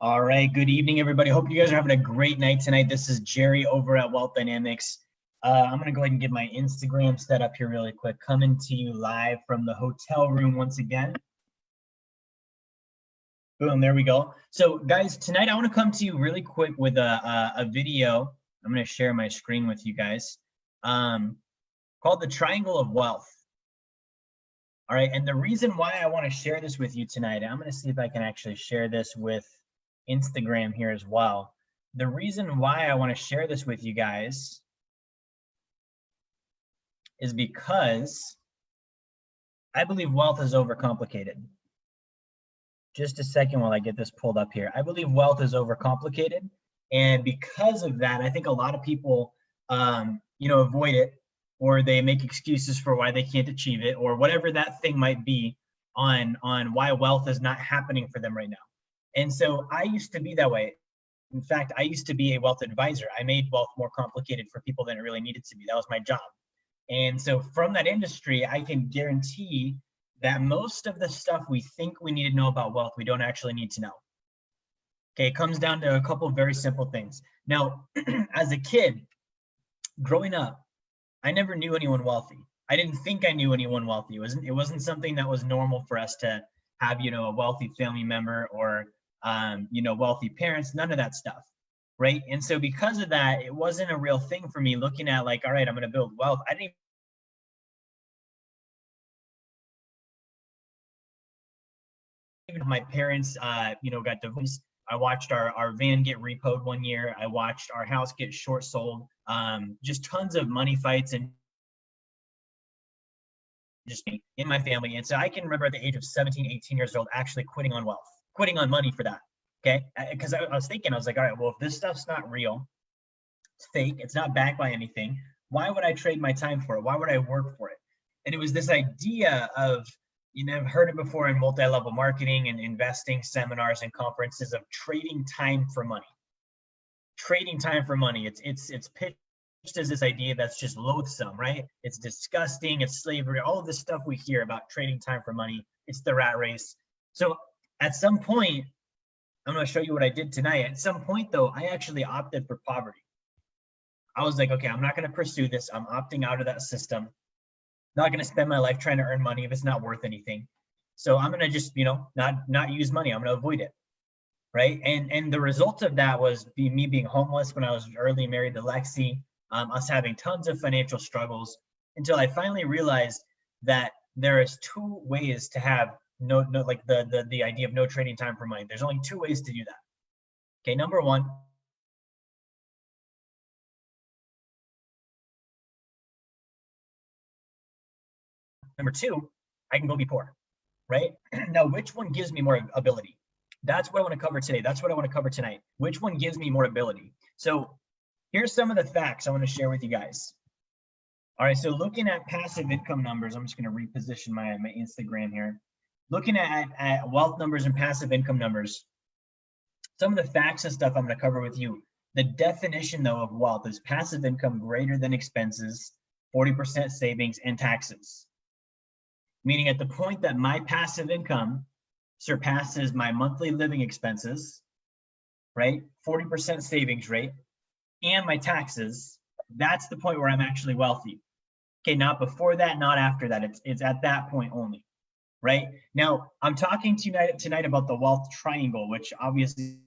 All right, good evening, everybody. Hope you guys are having a great night tonight. This is Jerry over at Wealth Dynamics. I'm going to go ahead and get my Instagram set up here really quick. Coming to you live from the hotel room once again. Boom, there we go. So guys, tonight I want to come to you really quick with a video. I'm going to share my screen with you guys called The Triangle of Wealth. All right, and the reason why I want to share this with you tonight, I'm going to see if I can actually share this with Instagram here as well. The reason why I want to share this with you guys is because I believe wealth is overcomplicated. Just a second while I get this pulled up here. I believe wealth is overcomplicated, and because of that, I think a lot of people, avoid it, or they make excuses for why they can't achieve it, or whatever that thing might be on why wealth is not happening for them right now. And so I used to be that way. In fact, I used to be a wealth advisor. I made wealth more complicated for people than it really needed to be. That was my job. And so from that industry, I can guarantee that most of the stuff we think we need to know about wealth, we don't actually need to know. Okay, it comes down to a couple of very simple things. Now, as a kid, growing up, I never knew anyone wealthy. I didn't think I knew anyone wealthy. It wasn't something that was normal for us to have, a wealthy family member or wealthy parents, none of that stuff, right? And so because of that, it wasn't a real thing for me looking at like, all right, I'm going to build wealth. I didn't even, my parents, got divorced. I watched our van get repoed one year. I watched our house get short sold. Just tons of money fights and just me in my family. And so I can remember at the age of 17, 18 years old, actually quitting on wealth, quitting on money for that. Okay. Because I was thinking, I was like, all right, well, if this stuff's not real, it's fake, it's not backed by anything, why would I trade my time for it? Why would I work for it? And it was this idea of, I've heard it before in multi-level marketing and investing seminars and conferences of trading time for money. Trading time for money. It's pitched as this idea that's just loathsome, right? It's disgusting, it's slavery, all of this stuff we hear about trading time for money. It's the rat race. So at some point, I'm going to show you what I did tonight. At some point though, I actually opted for poverty. I was like, okay, I'm not going to pursue this. I'm opting out of that system. Not going to spend my life trying to earn money if it's not worth anything. So I'm going to just, not use money. I'm going to avoid it. Right. And the result of that was me being homeless when I was early married to Lexi, us having tons of financial struggles until I finally realized that there is two ways to have like the idea of no trading time for money. There's only two ways to do that. Okay. Number one, number two, I can go be poor, right? Now, which one gives me more ability? That's what I want to cover today. That's what I want to cover tonight. Which one gives me more ability? So here's some of the facts I want to share with you guys. All right, so looking at passive income numbers, I'm just going to reposition my Instagram here. Looking at wealth numbers and passive income numbers, some of the facts and stuff I'm going to cover with you. The definition, though, of wealth is passive income greater than expenses, 40% savings, and taxes. Meaning at the point that my passive income surpasses my monthly living expenses, right? 40% savings rate and my taxes, that's the point where I'm actually wealthy. Okay, not before that, not after that. It's at that point only, right? Now, I'm talking to you tonight about the wealth triangle, which obviously,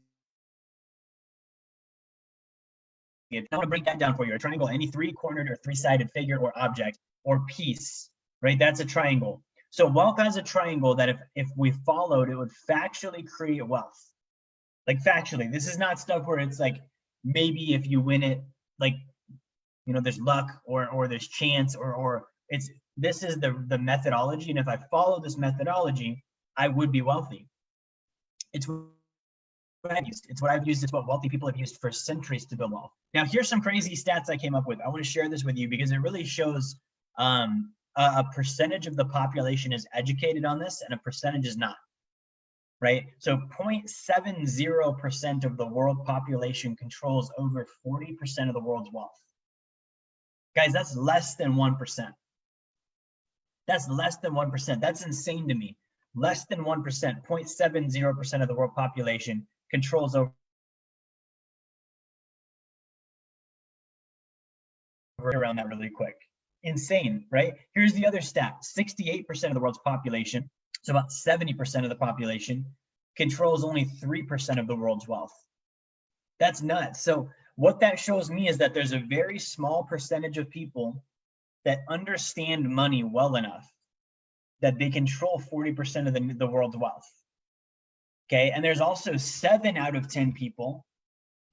I want to break that down for you. A triangle, any three-cornered or three-sided figure or object or piece, right? That's a triangle. So wealth has a triangle that if we followed, it would factually create wealth. Like factually, this is not stuff where it's like, maybe if you win it, like, there's luck or there's chance or this is the methodology. And if I follow this methodology, I would be wealthy. It's what I've used. It's what I've used. It's what wealthy people have used for centuries to build wealth. Now, here's some crazy stats I came up with. I want to share this with you because it really shows a percentage of the population is educated on this and a percentage is not, right? So 0.70% of the world population controls over 40% of the world's wealth. Guys, that's less than 1%. That's less than 1%. That's insane to me. Less than 1%, 0.70% of the world population controls over around that really quick. Insane, right? Here's the other stat. 68% of the world's population, so about 70% of the population, controls only 3% of the world's wealth. That's nuts. So what that shows me is that there's a very small percentage of people that understand money well enough that they control 40% of the world's wealth. Okay, and there's also 7 out of 10 people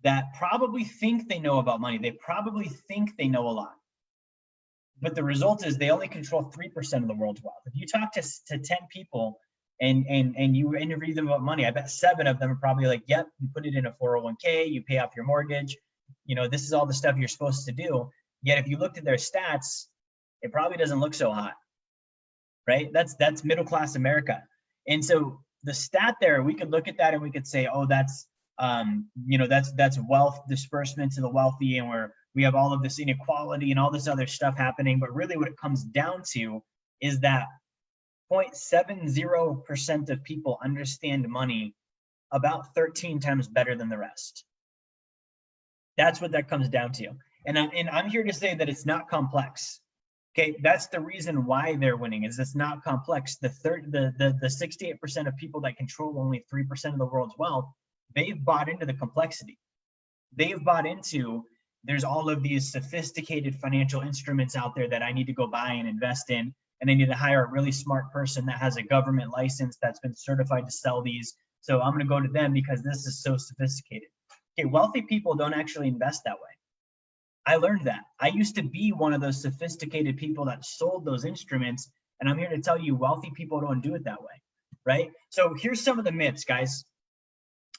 that probably think they know about money. They probably think they know a lot. But the result is they only control 3% of the world's wealth. If you talk to 10 people and you interview them about money, I bet 7 of them are probably like, yep, you put it in a 401k, you pay off your mortgage, you know, this is all the stuff you're supposed to do. Yet if you looked at their stats, it probably doesn't look so hot, right? That's middle class America. And so the stat there, we could look at that and we could say, oh, that's you know, that's wealth disbursement to the wealthy, and we have all of this inequality and all this other stuff happening. But really what it comes down to is that 0.70% of people understand money about 13 times better than the rest. That's what that comes down to. And I'm here to say that it's not complex. Okay, that's the reason why they're winning, is it's not complex. The 68% of people that control only 3% of the world's wealth, they've bought into the complexity. They've bought into, there's all of these sophisticated financial instruments out there that I need to go buy and invest in, and I need to hire a really smart person that has a government license that's been certified to sell these. So I'm going to go to them because this is so sophisticated. Okay, wealthy people don't actually invest that way. I learned that. I used to be one of those sophisticated people that sold those instruments, and I'm here to tell you wealthy people don't do it that way, right? So here's some of the myths, guys.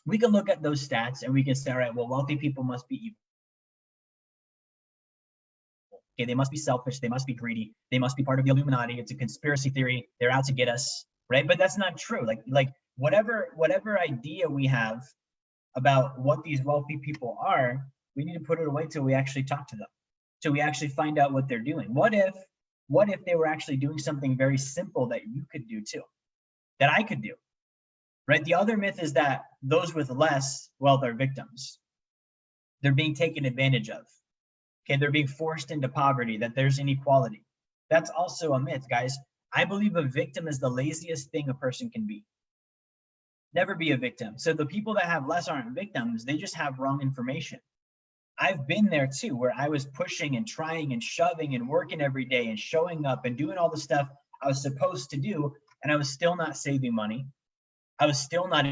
We can look at those stats and we can say, all right, well, wealthy people must be evil. Okay, they must be selfish, they must be greedy, they must be part of the Illuminati, it's a conspiracy theory, they're out to get us, right? But that's not true. Like whatever idea we have about what these wealthy people are, we need to put it away till we actually talk to them, till we actually find out what they're doing. What if they were actually doing something very simple that you could do too, that I could do, right? The other myth is that those with less wealth are victims. They're being taken advantage of. Okay, they're being forced into poverty, that there's inequality. That's also a myth, guys. I believe a victim is the laziest thing a person can be. Never be a victim. So the people that have less aren't victims, they just have wrong information. I've been there too, where I was pushing and trying and shoving and working every day and showing up and doing all the stuff I was supposed to do, and I was still not saving money. I was still not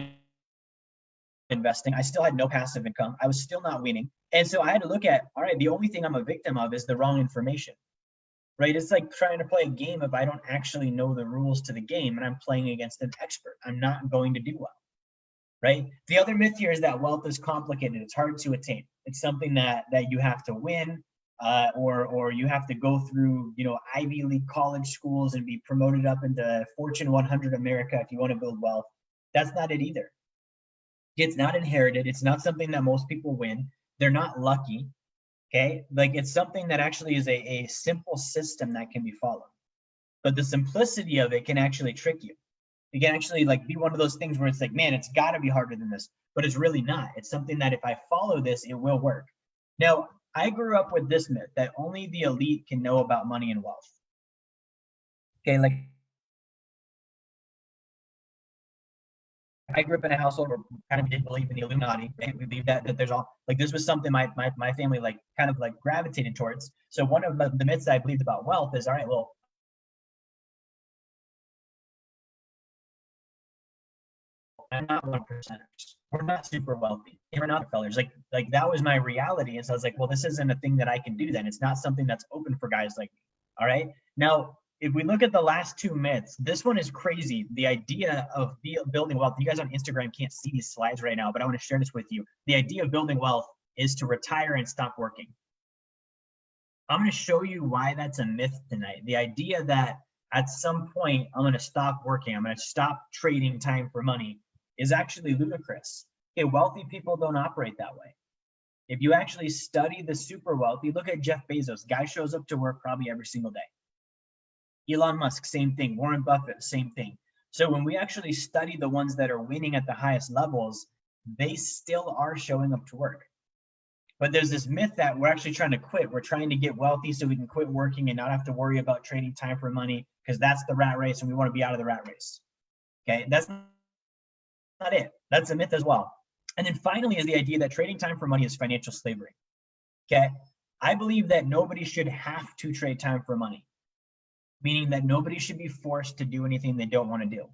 investing. I still had no passive income. I was still not winning. And so I had to look at, all right, the only thing I'm a victim of is the wrong information, right? It's like trying to play a game if I don't actually know the rules to the game and I'm playing against an expert. I'm not going to do well, right? The other myth here is that wealth is complicated. It's hard to attain. It's something that you have to win, or you have to go through, you know, Ivy League college schools and be promoted up into Fortune 100 America if you want to build wealth. That's not it either. It's not inherited. It's not something that most people win. They're not lucky. Okay, like it's something that actually is a simple system that can be followed. But the simplicity of it can actually trick you. It can actually like be one of those things where it's like, man, it's got to be harder than this, but it's really not. It's something that if I follow this, it will work. Now, I grew up with this myth that only the elite can know about money and wealth. Okay, like I grew up in a household where we kind of did believe in the Illuminati. Right? We believed that there's all like this was something my family like kind of like gravitated towards. So one of the myths I believed about wealth is, all right, well, I'm not 1%ers. We're not super wealthy. We're not Rockefellers. Like that was my reality. And so I was like, well, this isn't a thing that I can do then. It's not something that's open for guys like me. All right. Now, if we look at the last 2 myths, this one is crazy. The idea of building wealth, you guys on Instagram can't see these slides right now, but I want to share this with you. The idea of building wealth is to retire and stop working. I'm going to show you why that's a myth tonight. The idea that at some point I'm going to stop working, I'm going to stop trading time for money is actually ludicrous. Okay, wealthy people don't operate that way. If you actually study the super wealthy, look at Jeff Bezos. Guy shows up to work probably every single day. Elon Musk, same thing. Warren Buffett, same thing. So when we actually study the ones that are winning at the highest levels, they still are showing up to work. But there's this myth that we're actually trying to quit. We're trying to get wealthy so we can quit working and not have to worry about trading time for money, because that's the rat race and we want to be out of the rat race. Okay, that's not it. That's a myth as well. And then finally is the idea that trading time for money is financial slavery. Okay, I believe that nobody should have to trade time for money, meaning that nobody should be forced to do anything they don't want to do.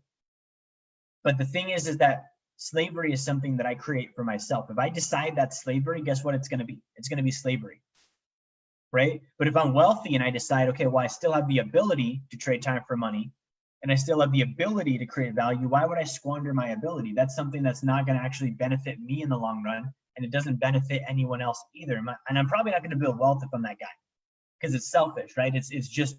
But the thing is that slavery is something that I create for myself. If I decide that's slavery, guess what it's going to be? It's going to be slavery, right? But if I'm wealthy and I decide, okay, well, I still have the ability to trade time for money and I still have the ability to create value, why would I squander my ability? That's something that's not going to actually benefit me in the long run, and it doesn't benefit anyone else either. And I'm probably not going to build wealth if I'm that guy, because it's selfish, right? It's just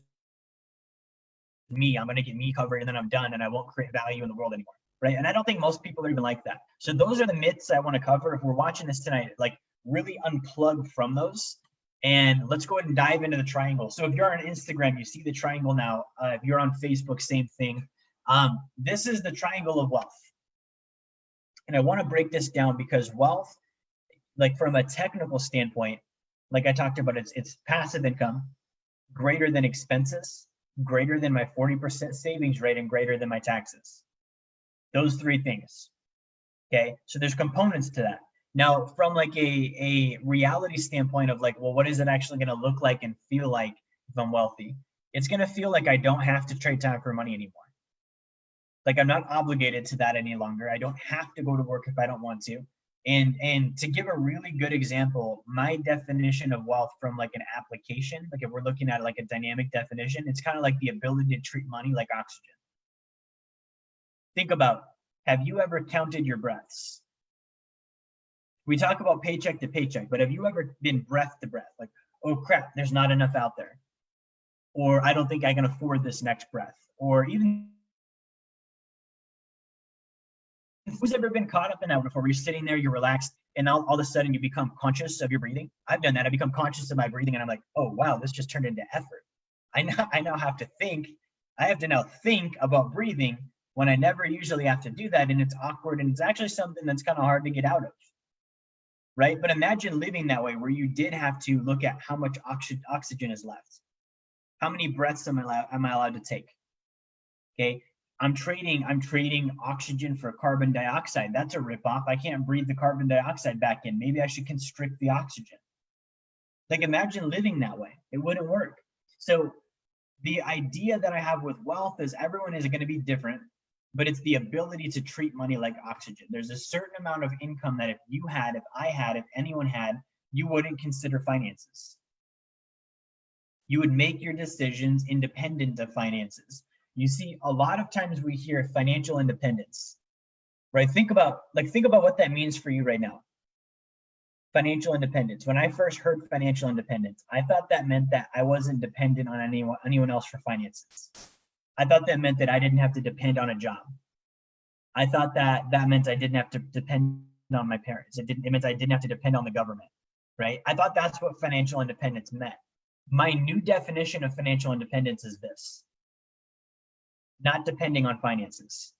me. I'm going to get me covered and then I'm done and I won't create value in the world anymore. Right. And I don't think most people are even like that. So those are the myths I want to cover. If we're watching this tonight, like really unplug from those. And let's go ahead and dive into the triangle. So if you're on Instagram, you see the triangle now. If you're on Facebook, same thing. This is the triangle of wealth. And I want to break this down because wealth, like from a technical standpoint, like I talked about, it's passive income, greater than expenses, greater than my 40% savings rate, and greater than my taxes. Those three things. Okay, so there's components to that. Now, from like a reality standpoint of like, well, what is it actually going to look like and feel like if I'm wealthy? It's going to feel like I don't have to trade time for money anymore. Like I'm not obligated to that any longer. I don't have to go to work if I don't want to. And to give a really good example, my definition of wealth from like an application, like if we're looking at like a dynamic definition, it's kind of like the ability to treat money like oxygen. Think about, have you ever counted your breaths? We talk about paycheck to paycheck, but have you ever been breath to breath? Like, oh crap, there's not enough out there. Or I don't think I can afford this next breath. Or even, who's ever been caught up in that before? Where you're sitting there, you're relaxed, and all of a sudden you become conscious of your breathing. I've done that. I become conscious of my breathing and I'm like, oh wow, this just turned into effort. I now have to think. I have to now think about breathing when I never usually have to do that, and it's awkward, and it's actually something that's kind of hard to get out of, right? But imagine living that way, where you did have to look at how much oxygen is left. How many breaths am I allowed to take? Okay, I'm trading oxygen for carbon dioxide. That's a ripoff. I can't breathe the carbon dioxide back in. Maybe I should constrict the oxygen. Like imagine living that way. It wouldn't work. So the idea that I have with wealth is everyone is going to be different, but it's the ability to treat money like oxygen. There's a certain amount of income that if you had, if I had, if anyone had, you wouldn't consider finances. You would make your decisions independent of finances. You see, a lot of times we hear financial independence, right? Think about what that means for you right now. Financial independence. When I first heard financial independence, I thought that meant that I wasn't dependent on anyone else for finances. I thought that meant that I didn't have to depend on a job. I thought that meant I didn't have to depend on my parents. It meant I didn't have to depend on the government, right? I thought that's what financial independence meant. My new definition of financial independence is this: not depending on finances.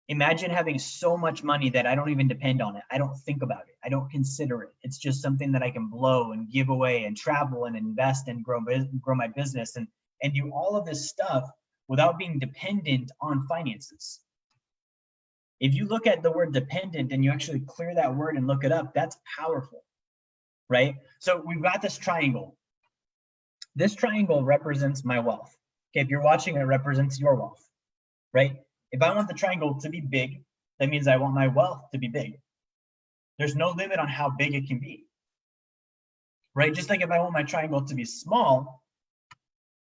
Imagine having so much money that I don't even depend on it. I don't think about it. I don't consider it. It's just something that I can blow and give away and travel and invest and grow my business and do all of this stuff without being dependent on finances. If you look at the word dependent and you actually clear that word and look it up, that's powerful, right? So we've got this triangle. This triangle represents my wealth. Okay, if you're watching, it represents your wealth, right? If I want the triangle to be big, that means I want my wealth to be big. There's no limit on how big it can be, right? Just like if I want my triangle to be small,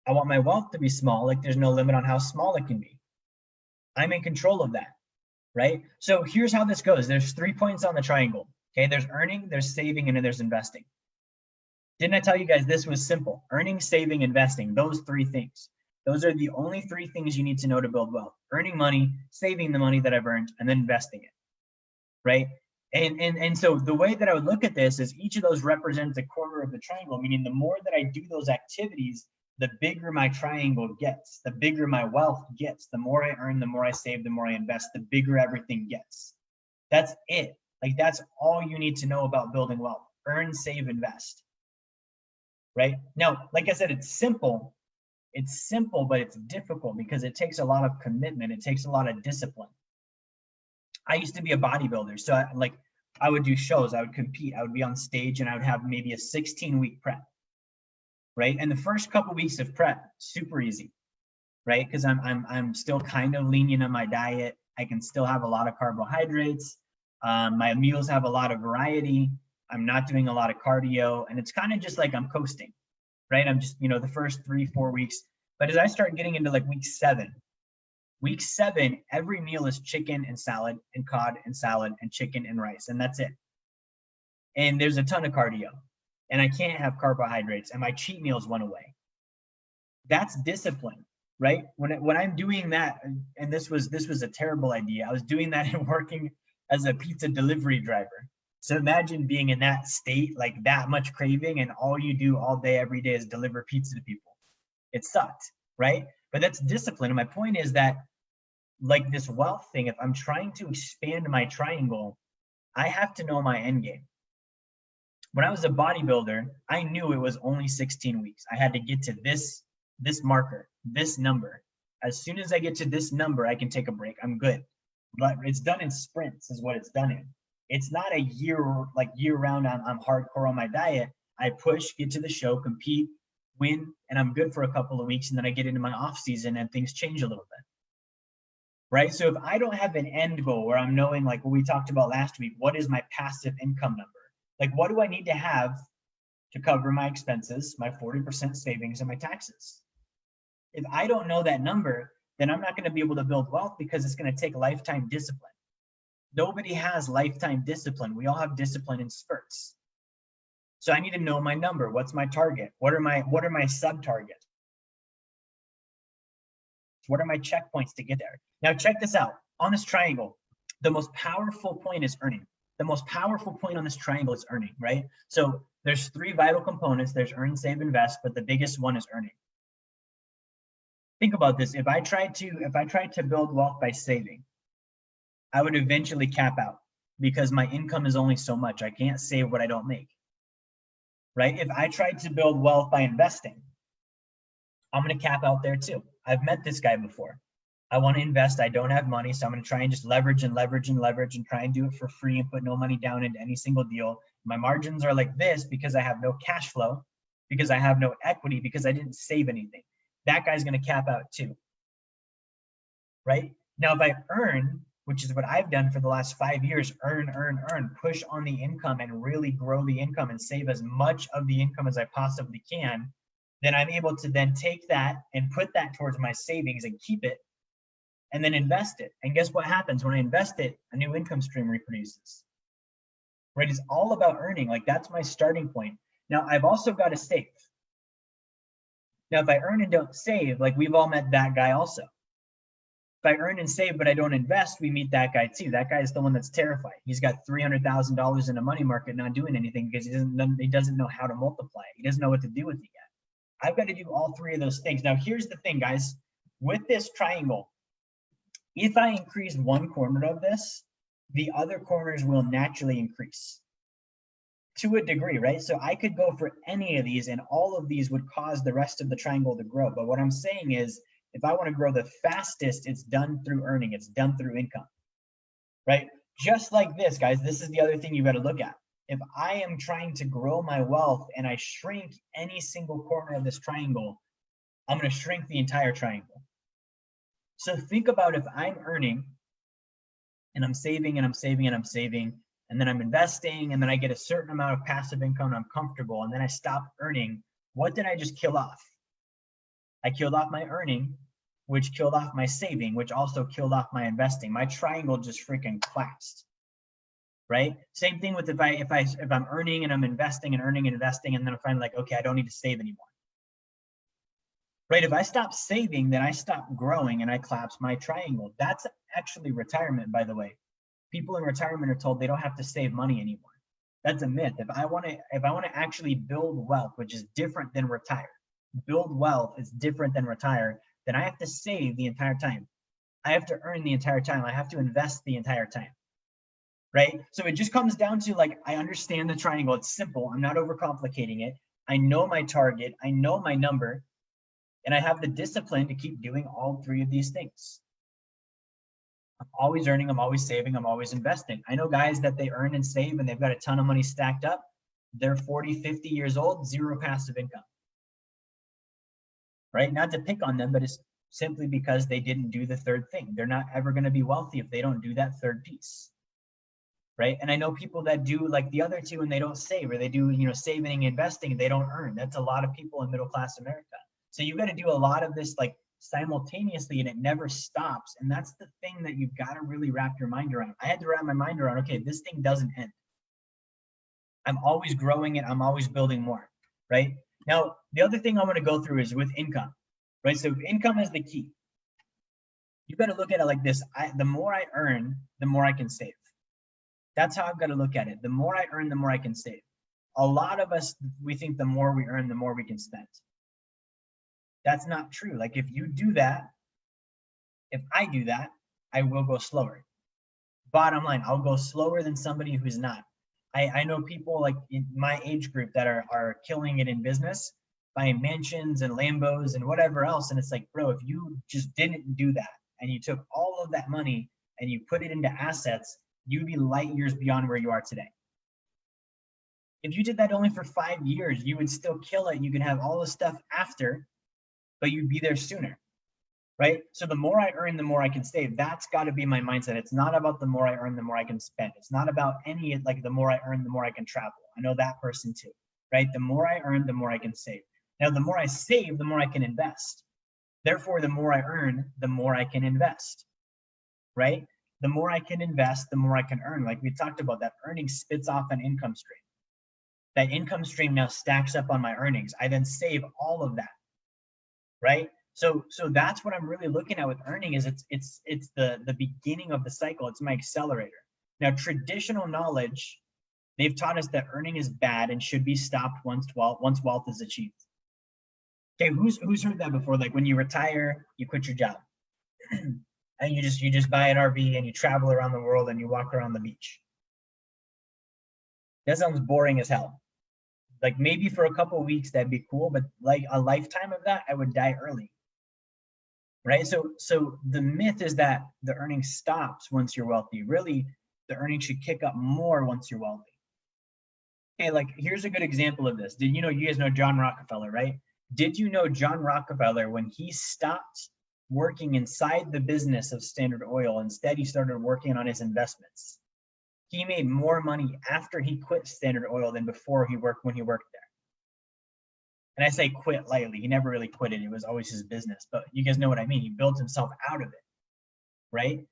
I want my wealth to be small. Like there's no limit on how small it can be. I'm in control of that, right? So here's how this goes. There's 3 points on the triangle. Okay, there's earning, there's saving, and then there's investing. Didn't I tell you guys this was simple? Earning, saving, investing, those 3 things. Those are the only 3 things you need to know to build wealth: earning money, saving the money that I've earned, and then investing it, right? And so the way that I would look at this is each of those represents a quarter of the triangle, meaning the more that I do those activities, the bigger my triangle gets, the bigger my wealth gets. The more I earn, the more I save, the more I invest, the bigger everything gets. That's it. Like that's all you need to know about building wealth. Earn, save, invest. Right? Now, like I said, it's simple. It's simple, but it's difficult because it takes a lot of commitment. It takes a lot of discipline. I used to be a bodybuilder. So I would do shows, I would compete, I would be on stage, and I would have maybe a 16-week prep. Right? And the first couple of weeks of prep, super easy, right? Because I'm still kind of lenient on my diet. I can still have a lot of carbohydrates. My meals have a lot of variety. I'm not doing a lot of cardio, and it's kind of just like I'm coasting, right? I'm just, the first 3-4 weeks. But as I start getting into like week seven, every meal is chicken and salad and cod and salad and chicken and rice, and that's it. And there's a ton of cardio, and I can't have carbohydrates, and my cheat meals went away. That's discipline, right? When I'm doing that, and this was a terrible idea. I was doing that and working as a pizza delivery driver. So imagine being in that state, like that much craving, and all you do all day, every day is deliver pizza to people. It sucked, right? But that's discipline. And my point is that, like this wealth thing, if I'm trying to expand my triangle, I have to know my end game. When I was a bodybuilder, I knew it was only 16 weeks. I had to get to this marker, this number. As soon as I get to this number, I can take a break. I'm good. But it's done in sprints is what it's done in. It's not a year round. I'm hardcore on my diet. I push, get to the show, compete, win, and I'm good for a couple of weeks. And then I get into my off season and things change a little bit. Right? So if I don't have an end goal where I'm knowing, like what we talked about last week, what is my passive income number? Like, what do I need to have to cover my expenses, my 40% savings, and my taxes? If I don't know that number, then I'm not going to be able to build wealth because it's going to take lifetime discipline. Nobody has lifetime discipline. We all have discipline in spurts. So I need to know my number. What's my target? What are my sub-targets? What are my checkpoints to get there? Now check this out. On this triangle, the most powerful point is earning. The most powerful point on this triangle is earning, right? So there's 3 vital components. There's earn, save, invest, but the biggest one is earning. Think about this. If I tried to build wealth by saving, I would eventually cap out because my income is only so much. I can't save what I don't make, right? If I tried to build wealth by investing, I'm going to cap out there too. I've met this guy before. I want to invest. I don't have money, so I'm going to try and just leverage and try and do it for free and put no money down into any single deal. My margins are like this because I have no cash flow, because I have no equity, because I didn't save anything. That guy's going to cap out too, right? Now, if I earn, which is what I've done for the last 5 years, earn, push on the income and really grow the income and save as much of the income as I possibly can, then I'm able to then take that and put that towards my savings and keep it and then invest it. And guess what happens when I invest it? A new income stream reproduces, right? It's all about earning. Like that's my starting point. Now I've also got to save. Now, if I earn and don't save, like we've all met that guy also. If I earn and save, but I don't invest, we meet that guy too. That guy is the one that's terrified. He's got $300,000 in a money market, not doing anything because he doesn't know how to multiply it. He doesn't know what to do with it yet. I've got to do all 3 of those things. Now, here's the thing, guys. With this triangle, if I increase one corner of this, the other corners will naturally increase to a degree, right? So I could go for any of these and all of these would cause the rest of the triangle to grow. But what I'm saying is, if I want to grow the fastest, it's done through earning. It's done through income, right? Just like this, guys, this is the other thing you got to look at. If I am trying to grow my wealth and I shrink any single corner of this triangle, I'm going to shrink the entire triangle. So think about if I'm earning and I'm saving and I'm saving and I'm saving, and then I'm investing, and then I get a certain amount of passive income and I'm comfortable, and then I stop earning, what did I just kill off? I killed off my earning, which killed off my saving, which also killed off my investing. My triangle just freaking collapsed, right? Same thing with if I'm earning and I'm investing and earning and investing, and then I'm finally like, okay, I don't need to save anymore. Right? If I stop saving, then I stop growing and I collapse my triangle. That's actually retirement, by the way. People in retirement are told they don't have to save money anymore. That's a myth. If I want to actually build wealth, which is different than retire, build wealth is different than retire, then I have to save the entire time. I have to earn the entire time. I have to invest the entire time. right? So it just comes down to like, I understand the triangle. It's simple. I'm not overcomplicating it. I know my target. I know my number. And I have the discipline to keep doing all three of these things. I'm always earning. I'm always saving. I'm always investing. I know guys that they earn and save and they've got a ton of money stacked up. They're 40, 50 years old, zero passive income. Right? Not to pick on them, but it's simply because they didn't do the third thing. They're not ever going to be wealthy if they don't do that third piece. Right? And I know people that do like the other two and they don't save, or they do, saving and investing and they don't earn. That's a lot of people in middle class America. So you got to do a lot of this like simultaneously, and it never stops. And that's the thing that you've got to really wrap your mind around. I had to wrap my mind around, okay, this thing doesn't end. I'm always growing it. I'm always building more, right? Now, the other thing I want to go through is with income, right? So income is the key. You got to look at it like this. The more I earn, the more I can save. That's how I've got to look at it. The more I earn, the more I can save. A lot of us, we think the more we earn, the more we can spend. That's not true. Like if you do that, if I do that, I will go slower. Bottom line, I'll go slower than somebody who's not. I know people like in my age group that are killing it in business, buying mansions and Lambos and whatever else. And it's like, bro, if you just didn't do that and you took all of that money and you put it into assets, you'd be light years beyond where you are today. If you did that only for 5 years, you would still kill it. You can have all the stuff after, but you'd be there sooner. Right? So the more I earn, the more I can save. That's got to be my mindset. It's not about the more I earn, the more I can spend. It's not about any like the more I earn, the more I can travel. I know that person too, right? The more I earn, the more I can save. Now, the more I save, the more I can invest. Therefore, the more I earn, the more I can invest, right? The more I can invest, the more I can earn. Like we talked about, that earning spits off an income stream. That income stream now stacks up on my earnings. I then save all of that, right? So that's what I'm really looking at with earning. Is it's the beginning of the cycle. It's my accelerator. Now, traditional knowledge, they've taught us that earning is bad and should be stopped once wealth is achieved. Okay, who's heard that before? Like when you retire, you quit your job, and you just buy an RV and you travel around the world and you walk around the beach. That sounds boring as hell. Like maybe for a couple of weeks that'd be cool, but like a lifetime of that, I would die early. Right? So the myth is that the earning stops once you're wealthy. Really, the earning should kick up more once you're wealthy. Okay, like here's a good example of this. You guys know John Rockefeller, right? Did you know John Rockefeller, when he stopped working inside the business of Standard Oil, instead he started working on his investments? He made more money after he quit Standard Oil than before when he worked there. And I say quit lightly. He never really quit it. It was always his business. But you guys know what I mean. He built himself out of it, right?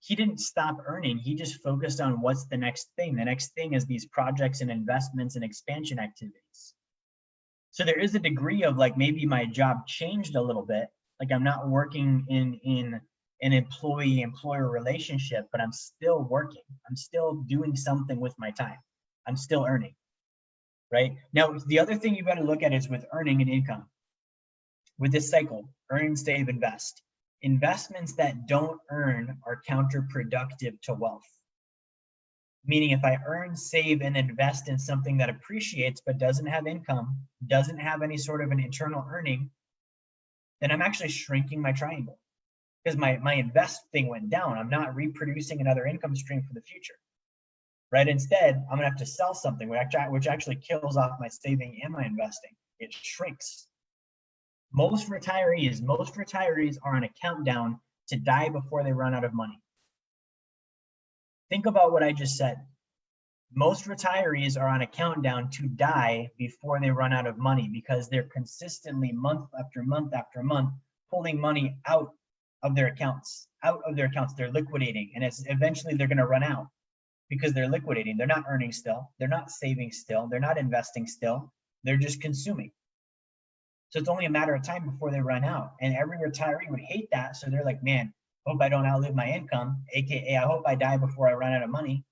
He didn't stop earning. He just focused on what's the next thing. The next thing is these projects and investments and expansion activities. So there is a degree of like maybe my job changed a little bit. Like I'm not working in an employee-employer relationship, but I'm still working. I'm still doing something with my time. I'm still earning. Right? Now, the other thing you got to look at is with earning and income. With this cycle, earn, save, invest. Investments that don't earn are counterproductive to wealth. Meaning if I earn, save, and invest in something that appreciates but doesn't have income, doesn't have any sort of an internal earning, then I'm actually shrinking my triangle. Because my invest thing went down. I'm not reproducing another income stream for the future. Right? Instead, I'm gonna have to sell something which actually kills off my saving and my investing. It shrinks. Most retirees are on a countdown to die before they run out of money. Think about what I just said. Most retirees are on a countdown to die before they run out of money because they're consistently month after month after month pulling money out of their accounts. They're liquidating, and eventually they're gonna run out. Because they're liquidating. They're not earning still. They're not saving still. They're not investing still. They're just consuming. So it's only a matter of time before they run out. And every retiree would hate that. So they're like, man, hope I don't outlive my income. AKA, I hope I die before I run out of money.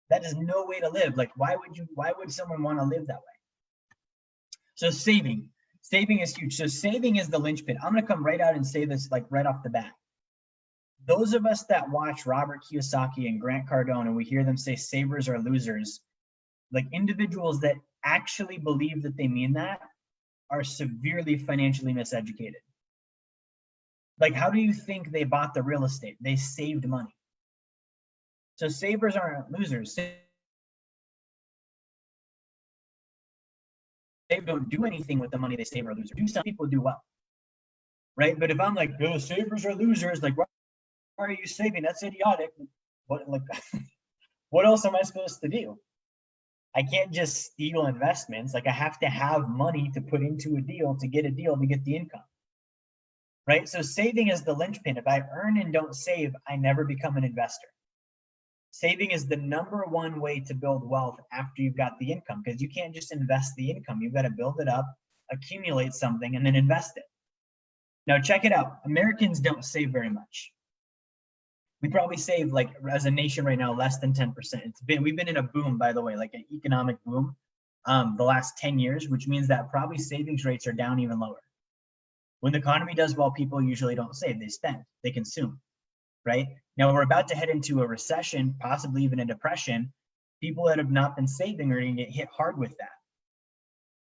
That is no way to live. Like, why would someone want to live that way? So saving is huge. So saving is the linchpin. I'm going to come right out and say this like right off the bat. those of us that watch Robert Kiyosaki and Grant Cardone and we hear them say savers are losers, like individuals that actually believe that they mean that are severely financially miseducated. Like, how do you think they bought the real estate? They saved money. So savers aren't losers. They don't do anything with the money they save are losers. Some people do well, right? But if I'm like, oh, savers are losers, like, why are you saving? That's idiotic. What, like, what else am I supposed to do? I can't just steal investments. Like, I have to have money to put into a deal to get the income, right? So saving is the linchpin. If I earn and don't save, I never become an investor. Saving is the number one way to build wealth after you've got the income, because you can't just invest the income. You've got to build it up, accumulate something, and then invest it. Now, check it out. Americans don't save very much. We probably save, like, as a nation right now, less than 10%. We've been in a boom, by the way, like an economic boom, the last 10 years, which means that probably savings rates are down even lower. When the economy does well, people usually don't save, they spend, they consume, right? Now we're about to head into a recession, possibly even a depression. People that have not been saving are going to get hit hard with that.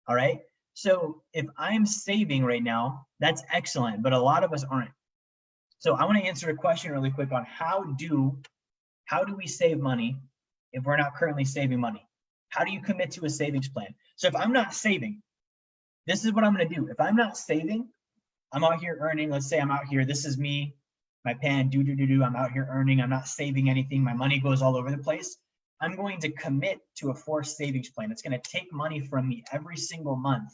All right. So if I'm saving right now, that's excellent, but a lot of us aren't. So I want to answer a question really quick on how do we save money if we're not currently saving money? How do you commit to a savings plan? So if I'm not saving, this is what I'm going to do. If I'm not saving, I'm out here earning. Let's say I'm out here. This is me. My pen, I'm out here earning, I'm not saving anything, my money goes all over the place. I'm going to commit to a forced savings plan. It's going to take money from me every single month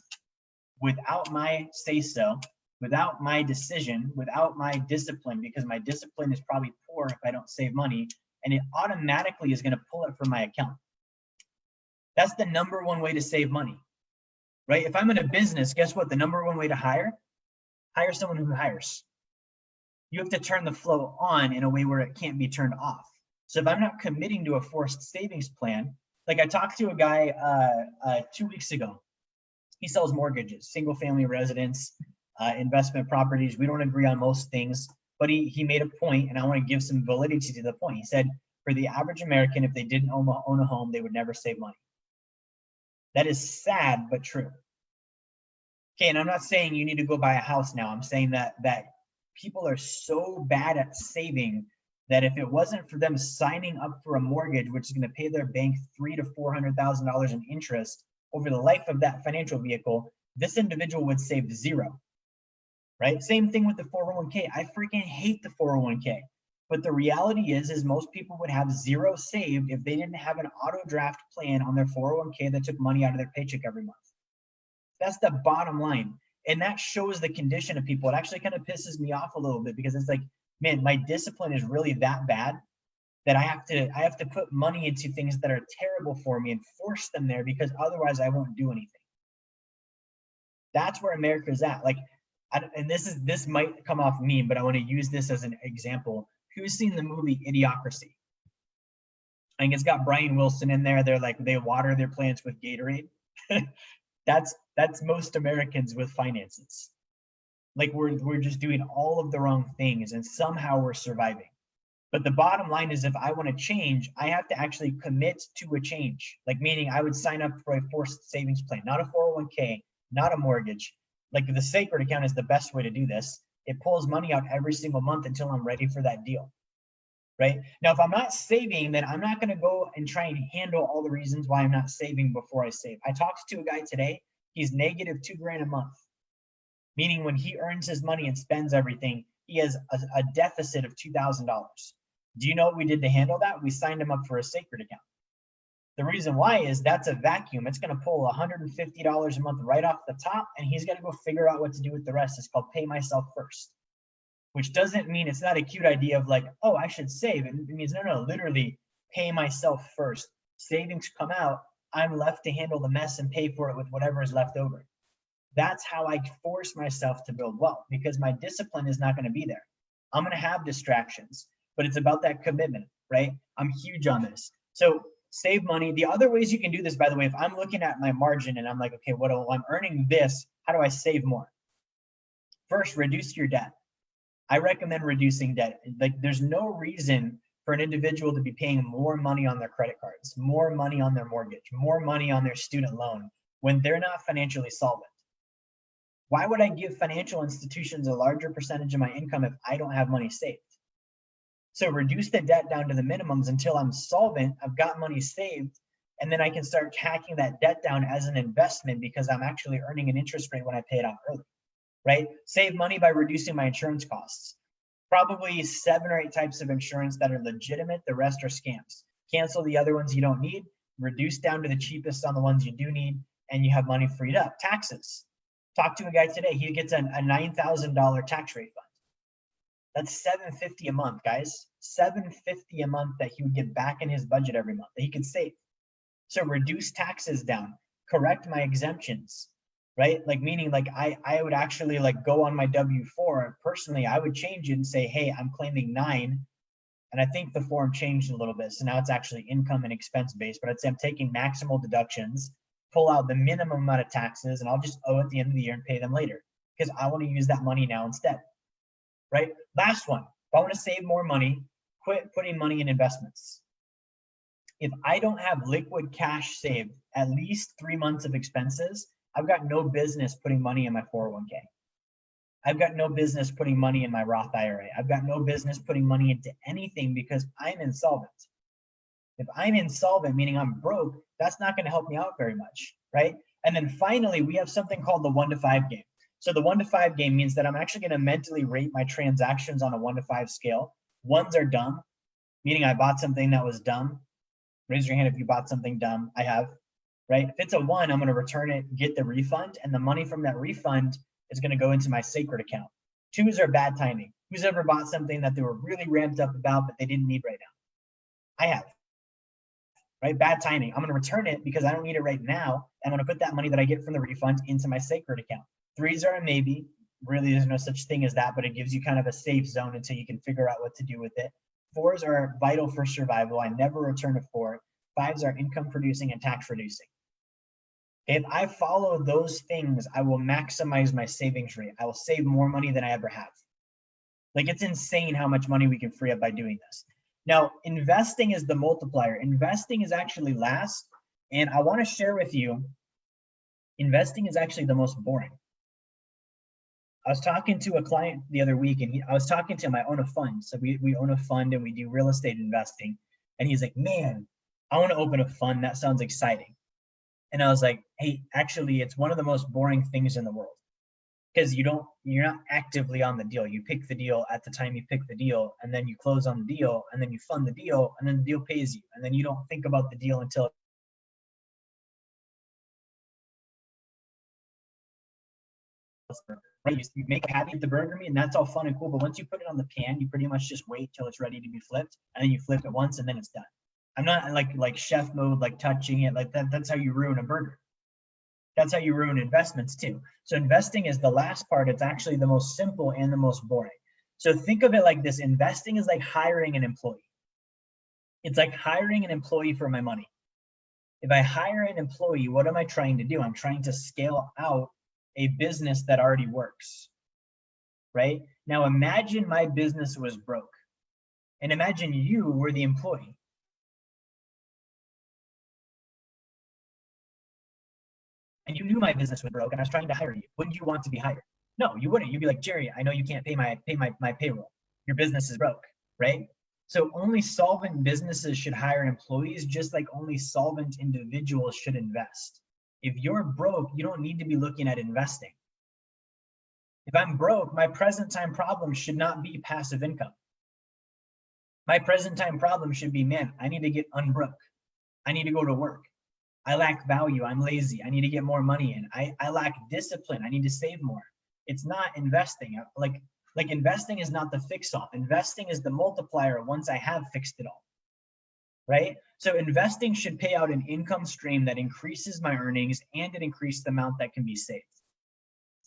without my say-so, without my decision, without my discipline, because my discipline is probably poor if I don't save money, and it automatically is going to pull it from my account. That's the number one way to save money, right? If I'm in a business, guess what? The number one way to hire someone who hires. You have to turn the flow on in a way where it can't be turned off. So if I'm not committing to a forced savings plan, like I talked to a guy 2 weeks ago. He sells mortgages, single family residence, investment properties. We don't agree on most things, but he made a point, and I want to give some validity to the point. He said, for the average American, if they didn't own a home, they would never save money. That is sad, but true. Okay, and I'm not saying you need to go buy a house now. I'm saying that people are so bad at saving that if it wasn't for them signing up for a mortgage, which is going to pay their bank $300,000 to $400,000 in interest over the life of that financial vehicle, this individual would save zero, right? Same thing with the 401k. I freaking hate the 401k, but the reality is most people would have zero saved if they didn't have an auto draft plan on their 401k that took money out of their paycheck every month. That's the bottom line. And that shows the condition of people. It actually kind of pisses me off a little bit, because it's like, man, my discipline is really that bad that I have to put money into things that are terrible for me and force them there, because otherwise I won't do anything. That's where America's at. Like, and this might come off mean, but I want to use this as an example. Who's seen the movie Idiocracy? I think it's got Brian Wilson in there. They're like, they water their plants with Gatorade. That's most Americans with finances. Like, we're just doing all of the wrong things, and somehow we're surviving. But the bottom line is, if I want to change, I have to actually commit to a change. Like, meaning I would sign up for a forced savings plan, not a 401k, not a mortgage. Like, the sacred account is the best way to do this. It pulls money out every single month until I'm ready for that deal. Right? Now, if I'm not saving, then I'm not going to go and try and handle all the reasons why I'm not saving before I save. I talked to a guy today. He's negative $2,000 a month, meaning when he earns his money and spends everything, he has a deficit of $2,000. Do you know what we did to handle that? We signed him up for a sacred account. The reason why is that's a vacuum. It's going to pull $150 a month right off the top, and he's got to go figure out what to do with the rest. It's called pay myself first, which doesn't mean, it's not a cute idea of like, oh, I should save. It means, no, literally pay myself first. Savings come out, I'm left to handle the mess and pay for it with whatever is left over. That's how I force myself to build wealth, because my discipline is not going to be there. I'm going to have distractions, but it's about that commitment, right? I'm huge on this. So save money. The other ways you can do this, by the way, if I'm looking at my margin and I'm like, okay, I'm earning this, how do I save more? First, reduce your debt. I recommend reducing debt. Like there's no reason for an individual to be paying more money on their credit cards, more money on their mortgage, more money on their student loan when they're not financially solvent. Why would I give financial institutions a larger percentage of my income if I don't have money saved? So reduce the debt down to the minimums until I'm solvent, I've got money saved, and then I can start tacking that debt down as an investment because I'm actually earning an interest rate when I pay it off early, right? Save money by reducing my insurance costs. Probably 7 or 8 types of insurance that are legitimate, the rest are scams. Cancel the other ones you don't need, reduce down to the cheapest on the ones you do need, and you have money freed up. Taxes. Talked to a guy today, he gets a $9,000 tax refund. That's $750 a month, guys. $750 a month that he would get back in his budget every month that he could save. So reduce taxes down, correct my exemptions, right? Like meaning like I would actually like go on my W-4 personally, I would change it and say, hey, I'm claiming 9. And I think the form changed a little bit. So now it's actually income and expense based, but I'd say I'm taking maximal deductions, pull out the minimum amount of taxes, and I'll just owe at the end of the year and pay them later because I want to use that money now instead, right? Last one, if I want to save more money, quit putting money in investments. If I don't have liquid cash saved, at least 3 months of expenses, I've got no business putting money in my 401k. I've got no business putting money in my Roth IRA. I've got no business putting money into anything because I'm insolvent. If I'm insolvent, meaning I'm broke, that's not going to help me out very much, right? And then finally, we have something called the 1 to 5 game. So the 1 to 5 game means that I'm actually going to mentally rate my transactions on a 1 to 5 scale. 1s are dumb, meaning I bought something that was dumb. Raise your hand if you bought something dumb. I have, right? If it's a 1, I'm going to return it, get the refund, and the money from that refund is going to go into my sacred account. 2s are bad timing. Who's ever bought something that they were really ramped up about, but they didn't need right now? I have, right? Bad timing. I'm going to return it because I don't need it right now. I'm going to put that money that I get from the refund into my sacred account. 3s are a maybe. Really, there's no such thing as that, but it gives you kind of a safe zone until you can figure out what to do with it. 4s are vital for survival. I never return a 4. 5s are income producing and tax reducing. If I follow those things, I will maximize my savings rate. I will save more money than I ever have. Like it's insane how much money we can free up by doing this. Now, investing is the multiplier. Investing is actually last. And I want to share with you, investing is actually the most boring. I was talking to a client the other week and I was talking to him, I own a fund. So we own a fund and we do real estate investing. And he's like, man, I want to open a fund. That sounds exciting. And I was like, hey, actually, it's one of the most boring things in the world because you're not actively on the deal. You pick the deal at the time you pick the deal, and then you close on the deal, and then you fund the deal, and then the deal pays you. And then you don't think about the deal until right? You make a habit, the burger meat, and that's all fun and cool. But once you put it on the pan, you pretty much just wait till it's ready to be flipped, and then you flip it once, and then it's done. I'm not like chef mode, like touching it like that. That's how you ruin a burger. That's how you ruin investments too. So investing is the last part. It's actually the most simple and the most boring. So think of it like this. Investing is like hiring an employee. It's like hiring an employee for my money. If I hire an employee, what am I trying to do? I'm trying to scale out a business that already works, right? Now imagine my business was broke and imagine you were the employee. And you knew my business was broke and I was trying to hire you. Wouldn't you want to be hired? No, you wouldn't. You'd be like, Jerry, I know you can't pay my payroll. Your business is broke, right? So only solvent businesses should hire employees, just like only solvent individuals should invest. If you're broke, you don't need to be looking at investing. If I'm broke, my present time problem should not be passive income. My present time problem should be, man, I need to get unbroke. I need to go to work. I lack value. I'm lazy. I need to get more money in. I lack discipline. I need to save more. It's not investing. Like investing is not the fix-all. Investing is the multiplier once I have fixed it all, right? So investing should pay out an income stream that increases my earnings and it increases the amount that can be saved.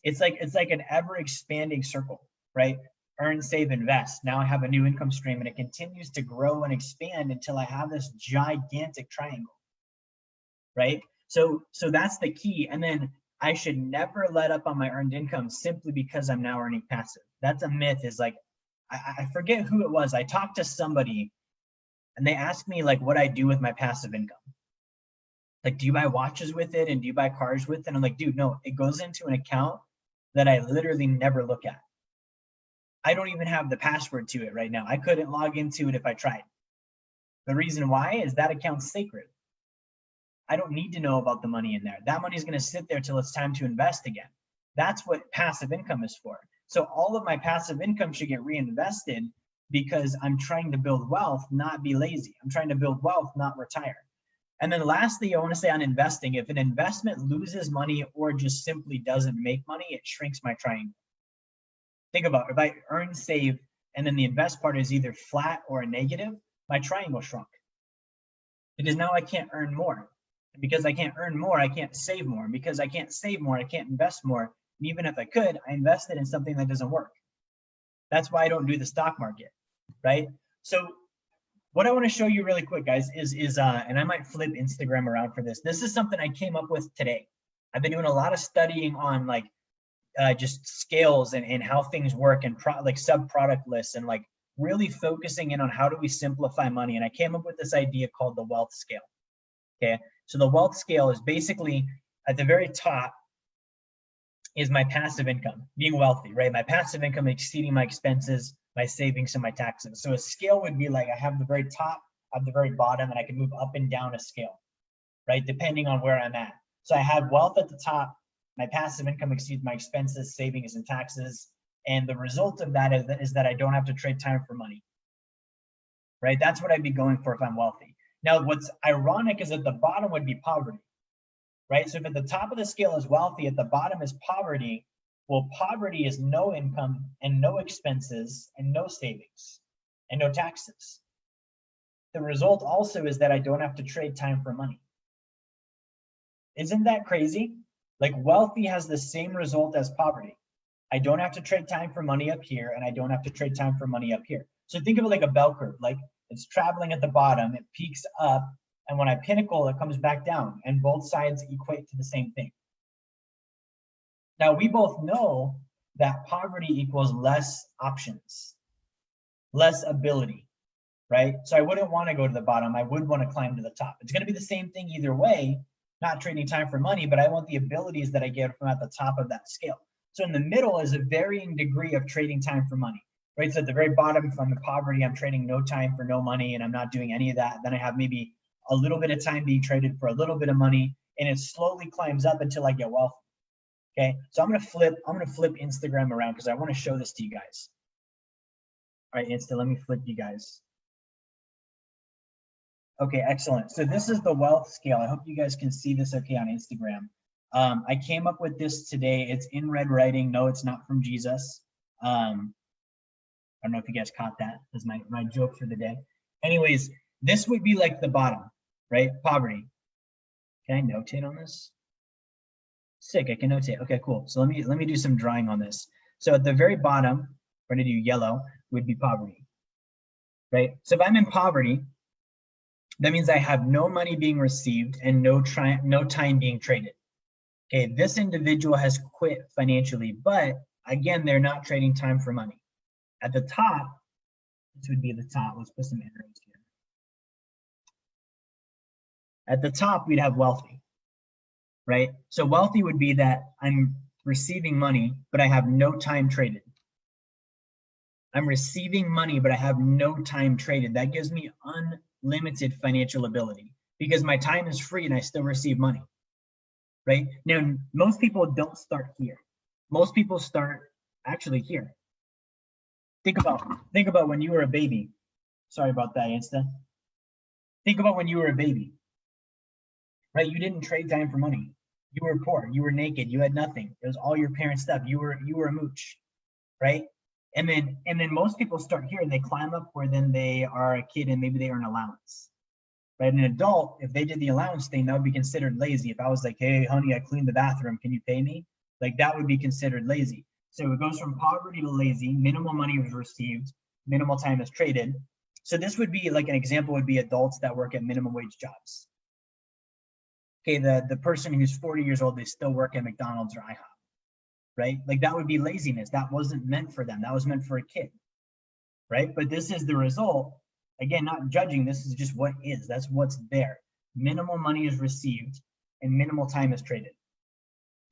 It's like an ever expanding circle, right? Earn, save, invest. Now I have a new income stream and it continues to grow and expand until I have this gigantic triangle, right? So that's the key. And then I should never let up on my earned income simply because I'm now earning passive. That's a myth, is like, I forget who it was. I talked to somebody and they asked me like what I do with my passive income. Like, do you buy watches with it and do you buy cars with it? And I'm like, dude, no, it goes into an account that I literally never look at. I don't even have the password to it right now. I couldn't log into it if I tried. The reason why is that account's sacred. I don't need to know about the money in there. That money is going to sit there till it's time to invest again. That's what passive income is for. So all of my passive income should get reinvested because I'm trying to build wealth, not be lazy. I'm trying to build wealth, not retire. And then lastly, I want to say on investing, if an investment loses money or just simply doesn't make money, it shrinks my triangle. Think about it. If I earn, save, and then the invest part is either flat or a negative, my triangle shrunk. Because now I can't earn more. And because I can't earn more, I can't save more. And because I can't save more, I can't invest more. And even if I could, I invested in something that doesn't work. That's why I don't do the stock market, right? So what I want to show you really quick, guys, is and I might flip Instagram around for this. This is something I came up with today. I've been doing a lot of studying on like just scales and how things work and like sub-product lists and like really focusing in on how do we simplify money. And I came up with this idea called the wealth scale. Okay, so the wealth scale is basically at the very top is my passive income, being wealthy, right? My passive income exceeding my expenses, my savings, and my taxes. So a scale would be like I have the very top, I have the very bottom, and I can move up and down a scale, right? Depending on where I'm at. So I have wealth at the top, my passive income exceeds my expenses, savings, and taxes. And the result of that is that I don't have to trade time for money, right? That's what I'd be going for if I'm wealthy. Now, what's ironic is at the bottom would be poverty, right? So if at the top of the scale is wealthy, at the bottom is poverty. Well, poverty is no income and no expenses and no savings and no taxes. The result also is that I don't have to trade time for money. Isn't that crazy? Like wealthy has the same result as poverty. I don't have to trade time for money up here and I don't have to trade time for money up here. So think of it like a bell curve, like it's traveling at the bottom, it peaks up, and when I pinnacle, it comes back down, and both sides equate to the same thing. Now, we both know that poverty equals less options, less ability, right? So I wouldn't want to go to the bottom. I would want to climb to the top. It's going to be the same thing either way, not trading time for money, but I want the abilities that I get from at the top of that scale. So in the middle is a varying degree of trading time for money, right? So at the very bottom, if I'm in poverty, I'm trading no time for no money and I'm not doing any of that. Then I have maybe a little bit of time being traded for a little bit of money, and it slowly climbs up until I get wealthy. Okay, so I'm gonna flip Instagram around because I want to show this to you guys. All right, Insta, let me flip you guys. Okay, excellent. So this is the wealth scale. I hope you guys can see this okay on Instagram. I came up with this today. It's in red writing. No, it's not from Jesus. I don't know if you guys caught that. That's my joke for the day. Anyways, this would be like the bottom, right? Poverty. Can I notate on this? Sick, I can notate. Okay, cool. So let me do some drawing on this. So at the very bottom, we're gonna do yellow, would be poverty, right? So if I'm in poverty, that means I have no money being received and no time being traded. Okay, this individual has quit financially, but again, they're not trading time for money. At the top, this would be the top. Let's put some arrows here. At the top, we'd have wealthy, right? So wealthy would be that I'm receiving money, but I have no time traded. I'm receiving money, but I have no time traded. That gives me unlimited financial ability because my time is free and I still receive money, right? Now, most people don't start here. Most people start actually here. Think about when you were a baby. Sorry about that, Insta. Think about when you were a baby, right? You didn't trade time for money. You were poor. You were naked. You had nothing. It was all your parents' stuff. You were a mooch, right? And then most people start here and they climb up where then they are a kid and maybe they earn allowance, right? An adult, if they did the allowance thing, that would be considered lazy. If I was like, hey, honey, I cleaned the bathroom, can you pay me? Like that would be considered lazy. So it goes from poverty to lazy, minimal money was received, minimal time is traded. So this would be like an example would be adults that work at minimum wage jobs. Okay, the person who's 40 years old, they still work at McDonald's or IHOP, right? Like that would be laziness. That wasn't meant for them. That was meant for a kid. right? But this is the result. Again, not judging, this is just what is. That's what's there. Minimal money is received and minimal time is traded.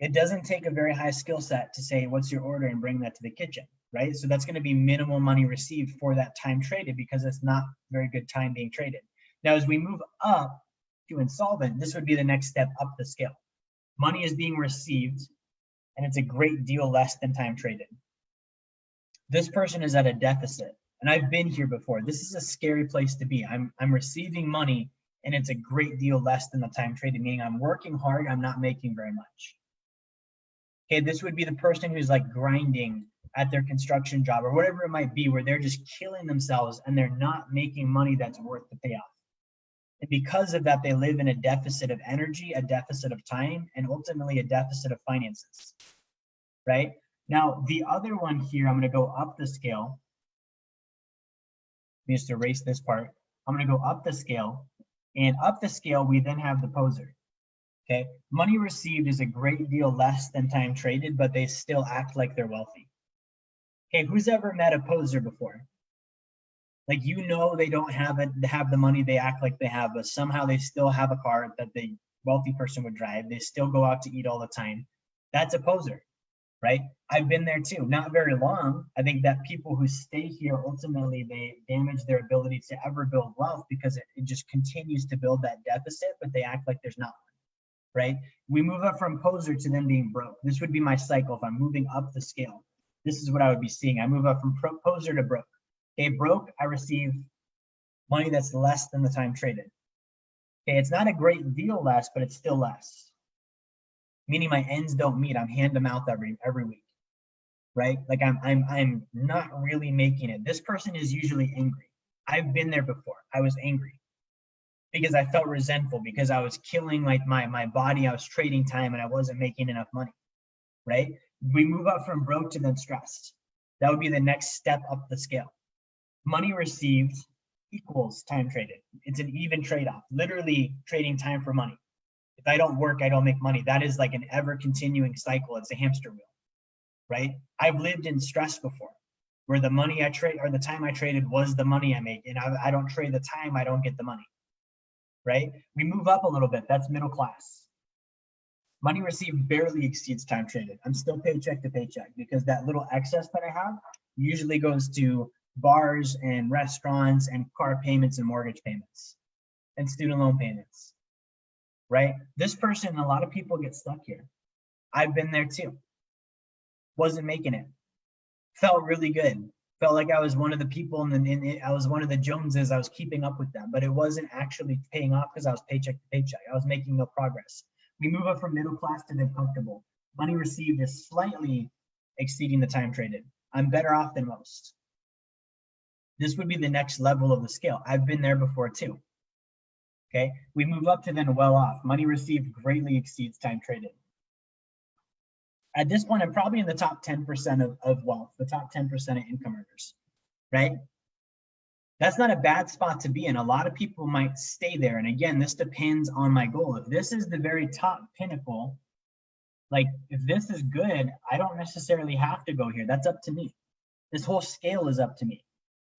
It doesn't take a very high skill set to say, what's your order, and bring that to the kitchen, right? So that's going to be minimal money received for that time traded, because it's not very good time being traded. Now, as we move up to insolvent, this would be the next step up the scale. Money is being received and it's a great deal less than time traded. This person is at a deficit, and I've been here before. This is a scary place to be. I'm receiving money and it's a great deal less than the time traded, meaning I'm working hard, I'm not making very much. Okay, this would be the person who's like grinding at their construction job or whatever it might be, where they're just killing themselves and they're not making money that's worth the payoff. And because of that, they live in a deficit of energy, a deficit of time, and ultimately a deficit of finances, right? Now, the other one here, I'm going to go up the scale. Let me just erase this part. I'm going to go up the scale, and up the scale, we then have the poser. Okay, money received is a great deal less than time traded, but they still act like they're wealthy. Okay, who's ever met a poser before? Like, you know, they don't have the money, they act like they have, but somehow they still have a car that the wealthy person would drive. They still go out to eat all the time. That's a poser, right? I've been there too, not very long. I think that people who stay here, ultimately, they damage their ability to ever build wealth, because it just continues to build that deficit, but they act like there's not one. Right? We move up from poser to then being broke. This would be my cycle if I'm moving up the scale. This is what I would be seeing. I move up from poser to broke. Okay, broke, I receive money that's less than the time traded. Okay, it's not a great deal less, but it's still less. Meaning my ends don't meet. I'm hand to mouth every week. Right? Like I'm not really making it. This person is usually angry. I've been there before. I was angry because I felt resentful, because I was killing like my body, I was trading time, and I wasn't making enough money, right? We move up from broke to then stressed. That would be the next step up the scale. Money received equals time traded. It's an even trade-off, literally trading time for money. If I don't work, I don't make money. That is like an ever continuing cycle. It's a hamster wheel, right? I've lived in stress before, where the money I trade, or the time I traded, was the money I make, and I don't trade the time, I don't get the money. Right? We move up a little bit. That's middle class. Money received barely exceeds time traded. I'm still paycheck to paycheck, because that little excess that I have usually goes to bars and restaurants and car payments and mortgage payments and student loan payments, right? This person, a lot of people get stuck here. I've been there too. Wasn't making it. Felt really good. Felt like I was one of the people, and I was one of the Joneses. I was keeping up with them, but it wasn't actually paying off, because I was paycheck to paycheck. I was making no progress. We move up from middle class to then comfortable. Money received is slightly exceeding the time traded. I'm better off than most. This would be the next level of the scale. I've been there before too. Okay, we move up to then well off. Money received greatly exceeds time traded. At this point, I'm probably in the top 10% of wealth, the top 10% of income earners, right? That's not a bad spot to be in. A lot of people might stay there. And again, this depends on my goal. If this is the very top pinnacle, like if this is good, I don't necessarily have to go here. That's up to me. This whole scale is up to me,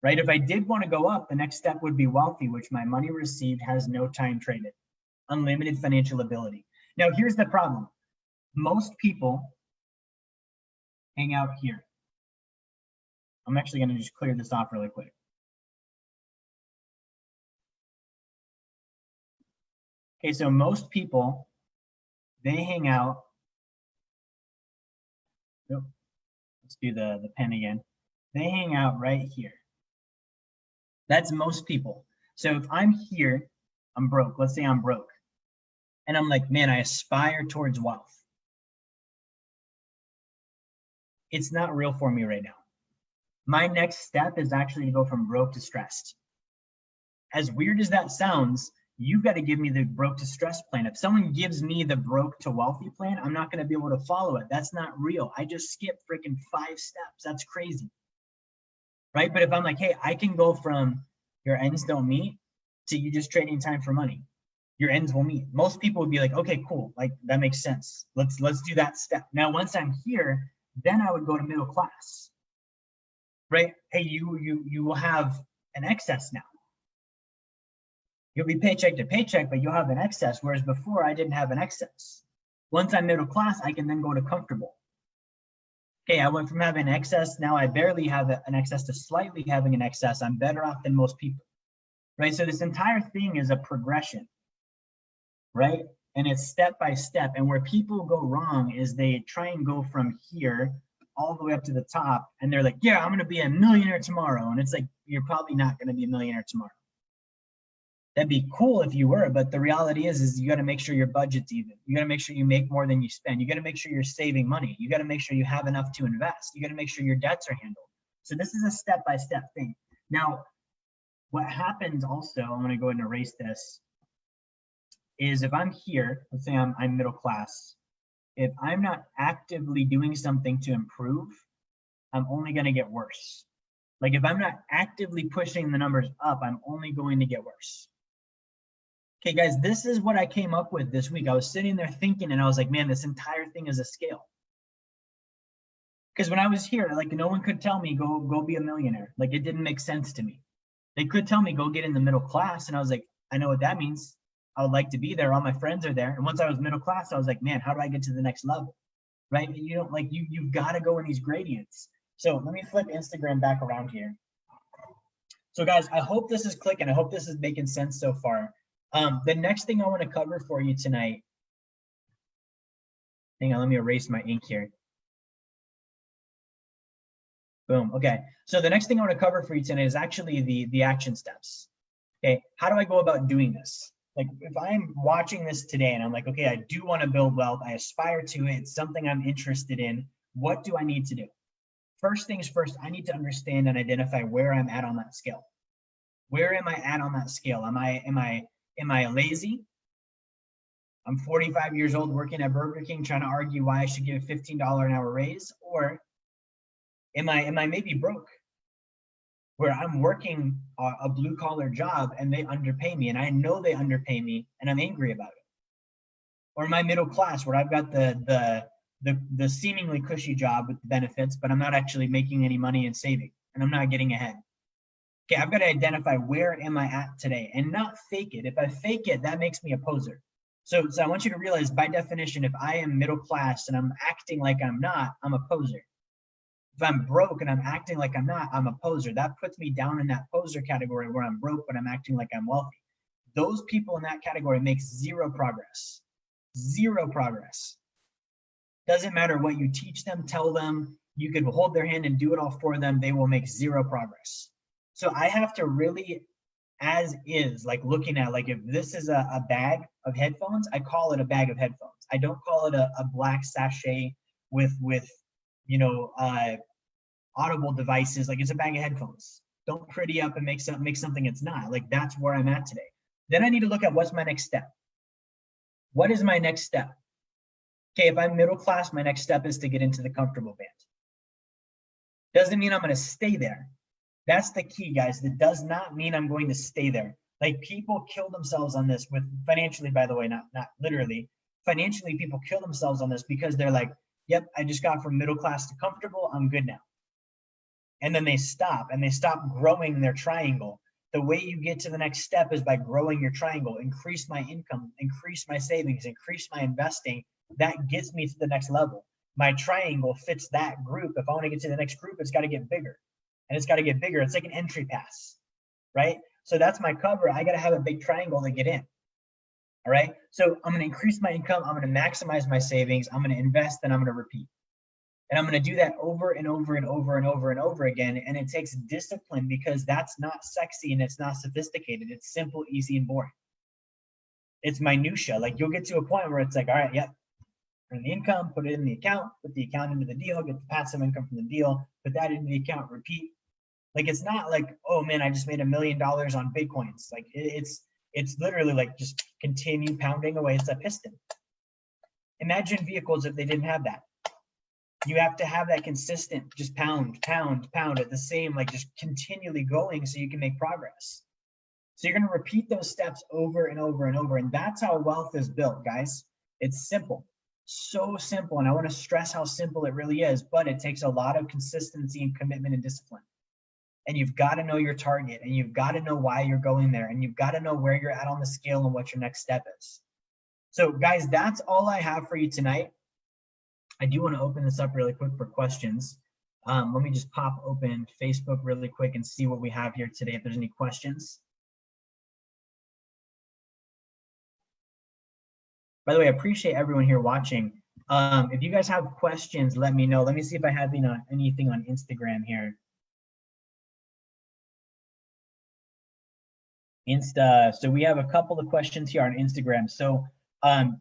right? If I did want to go up, the next step would be wealthy, which my money received has no time traded, unlimited financial ability. Now, here's the problem. Most people hang out here. I'm actually going to just clear this off really quick. Okay, so most people, they hang out. Oh, let's do the pen again. They hang out right here. That's most people. So if I'm here, I'm broke. Let's say I'm broke. And I'm like, man, I aspire towards wealth. It's not real for me right now. My next step is actually to go from broke to stressed. As weird as that sounds, you've got to give me the broke to stressed plan. If someone gives me the broke to wealthy plan, I'm not going to be able to follow it. That's not real. I just skipped freaking 5 steps. That's crazy. Right? But if I'm like, hey, I can go from your ends don't meet to you just trading time for money. Your ends will meet. Most people would be like, okay, cool. Like that makes sense. Let's do that step. Now, once I'm here, then I would go to middle class. right? Hey, you will have an excess now. You'll be paycheck to paycheck, but you'll have an excess. Whereas before I didn't have an excess. Once I'm middle class, I can then go to comfortable. Okay, I went from having an excess, now I barely have an excess, to slightly having an excess. I'm better off than most people, right? So this entire thing is a progression, right? And it's step by step. And where people go wrong is they try and go from here all the way up to the top, and they're like, yeah, I'm gonna be a millionaire tomorrow. And it's like, you're probably not gonna be a millionaire tomorrow. That'd be cool if you were, but the reality is you got to make sure your budget's even. You got to make sure you make more than you spend. You got to make sure you're saving money. You got to make sure you have enough to invest. You got to make sure your debts are handled. So this is a step-by-step thing. Now, what happens also, I'm going to go ahead and erase this, is if I'm here, let's say I'm middle class, if I'm not actively doing something to improve, I'm only going to get worse. Like if I'm not actively pushing the numbers up, I'm only going to get worse. Okay, guys, this is what I came up with this week. I was sitting there thinking, and I was like, man, this entire thing is a scale. Because when I was here, like no one could tell me, go be a millionaire. Like it didn't make sense to me. They could tell me, go get in the middle class. And I was like, I know what that means. I would like to be there. All my friends are there. And once I was middle class, I was like, man, how do I get to the next level? Right? And you don't like, you've got to go in these gradients. So let me flip Instagram back around here. So guys, I hope this is clicking. I hope this is making sense so far. The next thing I want to cover for you tonight, hang on, let me erase my ink here. Boom, okay. So the next thing I want to cover for you tonight is actually the action steps. Okay, how do I go about doing this? Like if I'm watching this today and I'm like, okay, I do want to build wealth, I aspire to it, it's something I'm interested in, what do I need to do? First things first, I need to understand and identify where I'm at on that scale. Where am I at on that scale? Am I lazy? I'm 45 years old working at Burger King trying to argue why I should give a $15 an hour raise, or am I maybe broke? Where I'm working a blue collar job and they underpay me and I know they underpay me and I'm angry about it. Or am I middle class where I've got the seemingly cushy job with the benefits, but I'm not actually making any money and saving and I'm not getting ahead. Okay, I've got to identify where am I at today and not fake it. If I fake it, that makes me a poser. So I want you to realize by definition, if I am middle class and I'm acting like I'm not, I'm a poser. If I'm broke and I'm acting like I'm not, I'm a poser. That puts me down in that poser category where I'm broke, but I'm acting like I'm wealthy. Those people in that category make zero progress. Zero progress. Doesn't matter what you teach them, tell them, you could hold their hand and do it all for them. They will make zero progress. So I have to really, as is, like looking at, like if this is a bag of headphones, I call it a bag of headphones. I don't call it a black sachet with you know, audible devices. Like it's a bag of headphones. Don't pretty up and make something it's not. Like that's where I'm at today. Then I need to look at what's my next step. What is my next step? Okay, if I'm middle class, my next step is to get into the comfortable band. Doesn't mean I'm going to stay there. That's the key, guys. That does not mean I'm going to stay there. Like people kill themselves on this with financially, by the way, not literally. Financially, people kill themselves on this because they're like, yep, I just got from middle class to comfortable, I'm good now. And then they stop growing their triangle. The way you get to the next step is by growing your triangle, increase my income, increase my savings, increase my investing. That gets me to the next level. My triangle fits that group. If I want to get to the next group, it's got to get bigger. And it's got to get bigger. It's like an entry pass, right? So that's my cover. I got to have a big triangle to get in. All right. So I'm going to increase my income. I'm going to maximize my savings. I'm going to invest and I'm going to repeat. And I'm going to do that over and over and over and over and over again. And it takes discipline because that's not sexy and it's not sophisticated. It's simple, easy, and boring. It's minutia. Like you'll get to a point where it's like, all right, yep. Earn the income, put it in the account, put the account into the deal, get the passive income from the deal, put that into the account, repeat. Like it's not like, oh man, I just made $1 million on Bitcoins. Like it's literally like just continue pounding away. It's a piston. Imagine vehicles if they didn't have that. You have to have that consistent, just pound at the same, like just continually going so you can make progress. So you're going to repeat those steps over and over and over. And that's how wealth is built, guys. It's simple. So simple. And I want to stress how simple it really is, but it takes a lot of consistency and commitment and discipline. and you've got to know your target, and you've got to know why you're going there, and you've got to know where you're at on the scale and what your next step is. So guys, that's all I have for you tonight. I do want to open this up really quick for questions. Let me just pop open Facebook really quick and see what we have here today, if there's any questions. By the way, I appreciate everyone here watching. If you guys have questions, let me know. Let me see if I have anything on Instagram here. So we have a couple of questions here on Instagram. So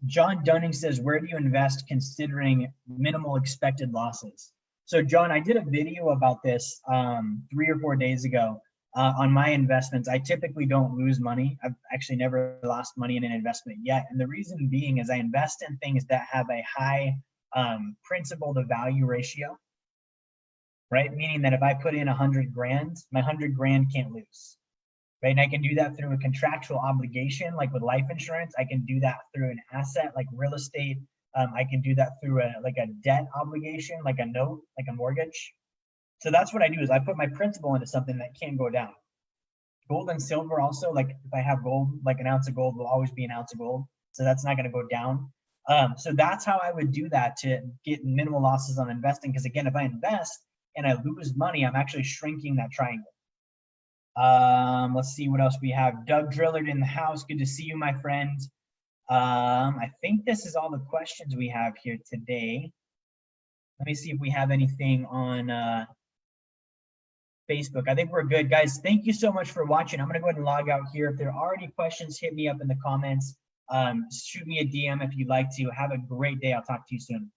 John Dunning says, where do you invest considering minimal expected losses? So John, I did a video about this 3 or 4 days ago on my investments. I typically don't lose money. I've actually never lost money in an investment yet. And the reason being is I invest in things that have a high principal to value ratio, right? Meaning that if I put in 100 grand, my 100 grand can't lose. Right, and I can do that through a contractual obligation, like with life insurance. I can do that through an asset, like real estate. I can do that through a debt obligation, like a note, like a mortgage. So that's what I do, is I put my principal into something that can't go down. Gold and silver also, like if I have gold, like an ounce of gold will always be an ounce of gold. So that's not going to go down. So that's how I would do that to get minimal losses on investing. Because again, if I invest and I lose money, I'm actually shrinking that triangle. Let's see what else we have. Doug Drillard in the house. Good to see you, my friend. I think this is all the questions we have here today. Let me see if we have anything on Facebook. I think we're good, guys. Thank you so much for watching. I'm gonna go ahead and log out here. If there are any questions, hit me up in the comments. Shoot me a DM if you'd like to. Have a great day. I'll talk to you soon.